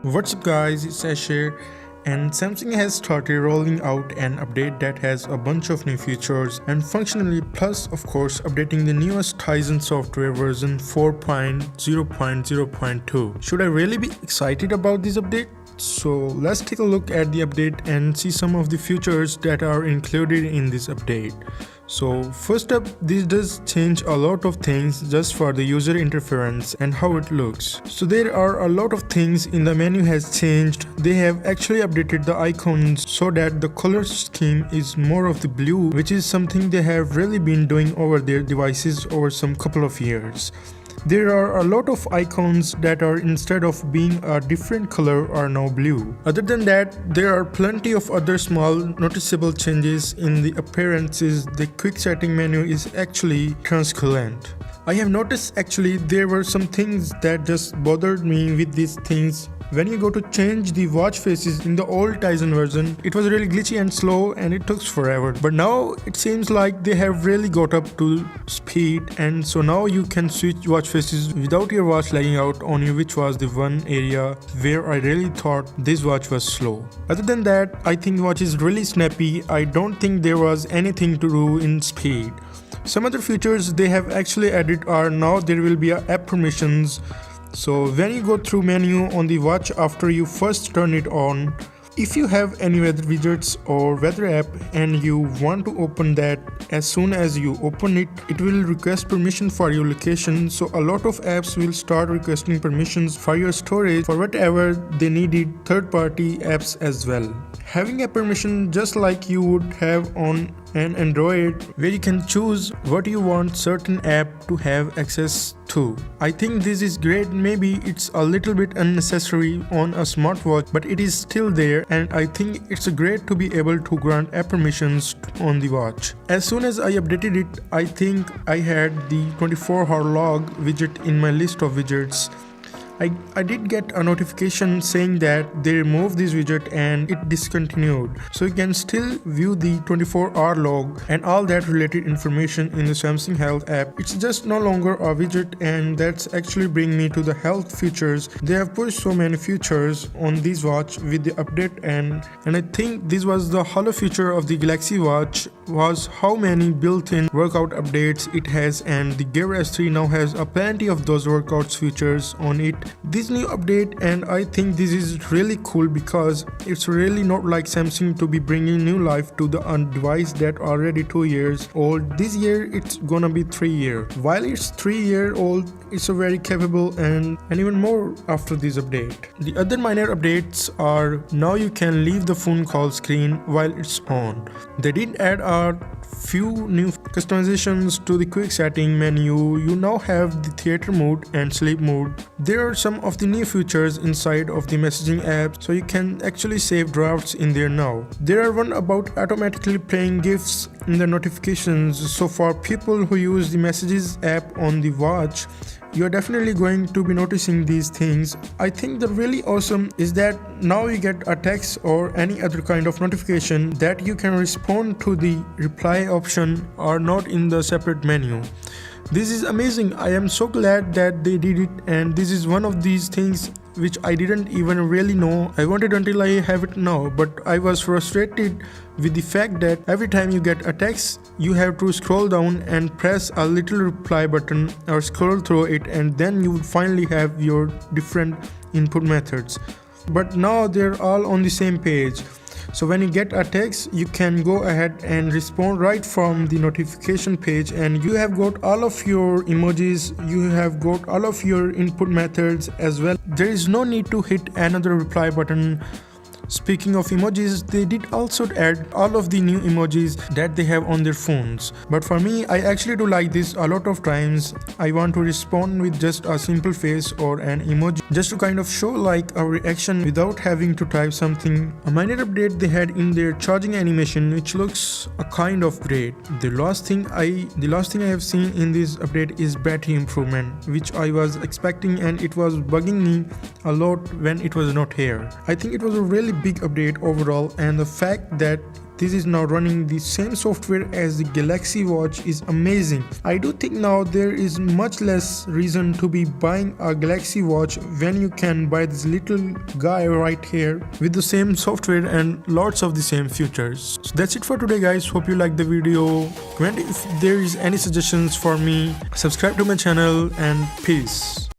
What's up guys, it's Ash here, and Samsung has started rolling out an update that has a bunch of new features and functionality, plus of course updating the newest Tizen software version 4.0.0.2. Should I really be excited about this update? So let's take a look at the update and see some of the features that are included in this update. So first up, this does change a lot of things just for the user interference and how it looks. So there are a lot of things in the menu has changed. They have actually updated the icons so that the color scheme is more of the blue, which is something they have really been doing over their devices over some couple of years. There are a lot of icons that are, instead of being a different color, are now blue. Other than that, there are plenty of other small noticeable changes in the appearances. The quick setting menu is actually transparent. I have noticed actually there were some things that just bothered me with these things. When you go to change the watch faces in the old Tizen version, it was really glitchy and slow and it took forever. But now it seems like they have really got up to speed, and so now you can switch watch faces without your watch lagging out on you, which was the one area where I really thought this watch was slow. Other than that, I think the watch is really snappy. I don't think there was anything to do in speed. Some other features they have actually added are now there will be app permissions. So when you go through menu on the watch after you first turn it on, if you have any weather widgets or weather app and you want to open that, as soon as you open it, it will request permission for your location. So a lot of apps will start requesting permissions for your storage for whatever they needed, third-party apps as well. Having a permission just like you would have on an Android, where you can choose what you want certain app to have access to. I think this is great. Maybe it's a little bit unnecessary on a smartwatch, but it is still there, and I think it's great to be able to grant app permissions on the watch. As soon as I updated it, I think I had the 24-hour log widget in my list of widgets. I did get a notification saying that they removed this widget and it discontinued. So you can still view the 24-hour log and all that related information in the Samsung Health app. It's just no longer a widget, and that's actually bring me to the health features. They have pushed so many features on this watch with the update, and I think this was the hollow feature of the Galaxy Watch, was how many built-in workout updates it has, and the Gear S3 now has a plenty of those workouts features on it. This new update, and I think this is really cool because it's really not like Samsung to be bringing new life to the device that already 2 years old. This year it's gonna be 3 years. While it's 3 year old, it's a very capable and even more after this update. The other minor updates are now you can leave the phone call screen while it's on. They did add a few new customizations to the quick setting menu. You now have the theater mode and sleep mode. There are some of the new features inside of the messaging app, so you can actually save drafts in there now. There are one about automatically playing GIFs in the notifications, so for people who use the messages app on the watch, you're definitely going to be noticing these things. I think the really awesome is that now you get a text or any other kind of notification that you can respond to the reply option or not in the separate menu. This is amazing. I am so glad that they did it, and this is one of these things which I didn't even really know. I wanted until I have it now, but I was frustrated with the fact that every time you get a text, you have to scroll down and press a little reply button or scroll through it, and then you would finally have your different input methods. But now they're all on the same page. So when you get a text, you can go ahead and respond right from the notification page, and you have got all of your emojis, you have got all of your input methods as well. There is no need to hit another reply button. Speaking of emojis, they did also add all of the new emojis that they have on their phones. But for me, I actually do like this. A lot of times I want to respond with just a simple face or an emoji, just to kind of show like a reaction without having to type something. A minor update they had in their charging animation, which looks a kind of great. The last thing I have seen in this update is battery improvement, which I was expecting, and it was bugging me a lot when it was not here. I think it was a really big update overall, and the fact that this is now running the same software as the Galaxy Watch is amazing. I do think now there is much less reason to be buying a Galaxy Watch when you can buy this little guy right here with the same software and lots of the same features. So that's it for today guys. Hope you liked the video. Comment if there is any suggestions for me. Subscribe to my channel and peace.